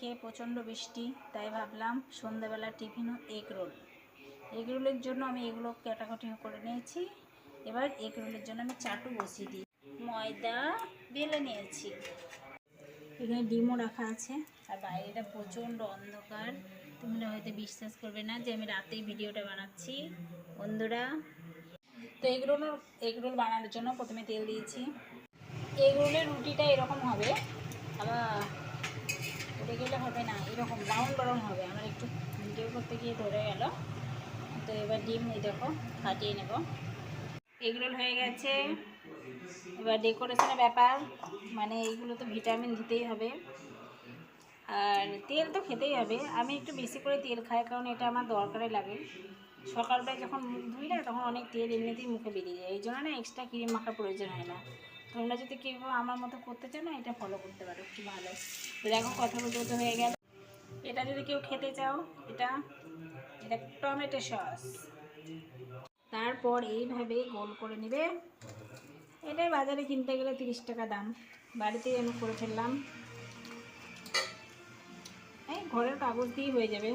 থেকে প্রচণ্ড বৃষ্টি, তাই ভাবলাম সন্ধ্যাবেলা টিফিনও এগ রোল। এগ রোলের জন্য আমি এগুলো কাটাকুটি করে নিয়েছি। এবার এগ রোলের জন্য আমি চাটু বসিয়ে দিই। ময়দা বেলে নিয়েছি, এখানে ডিমও রাখা আছে। আর বাইরেটা প্রচণ্ড অন্ধকার, তোমরা হয়তো বিশ্বাস করবে না যে আমি রাতেই ভিডিওটা বানাচ্ছি বন্ধুরা। তো এগ রোল বানানোর জন্য প্রথমে তেল দিয়েছি। এগ রোলের রুটিটা এরকম হবে, আবার উঠে গেলে হবে না, এরকম ব্রাউন হবে। আমার একটু ভিডিও করতে গিয়ে ধরে গেল। তো এবার ডিম এই দেখো ফাটিয়ে নেব। এগ রোল হয়ে গেছে। এবার ডেকোরেশনের ব্যাপার, মানে এইগুলো তো ভিটামিন দিতেই হবে, আর তেল তো খেতেই হবে। আমি একটু বেশি করে তেল খাই, কারণ এটা আমার দরকারে লাগে। সকালবেলায় যখন মুখ ধুই না, তখন অনেক তেল এমনিতেই মুখে বেরিয়ে যায়, এই জন্য না এক্সট্রা ক্রিম মাখার প্রয়োজন হয় না। তোমরা যদি কেউ আমার মতো করতে চাও না, এটা ফলো করতে পারো, খুব ভালো। দেখো কথা বলতে হয়ে গেল। এটা যদি কেউ খেতে চাও, এটা এটা টমেটো সস। তারপর এইভাবে গোল করে নেবে। এটা বাজারে কিনতে গেলে 30 টাকা দাম, বাড়িতেই আমি করে ফেললাম। এই ঘরের কাগজ দিয়েই হয়ে যাবে।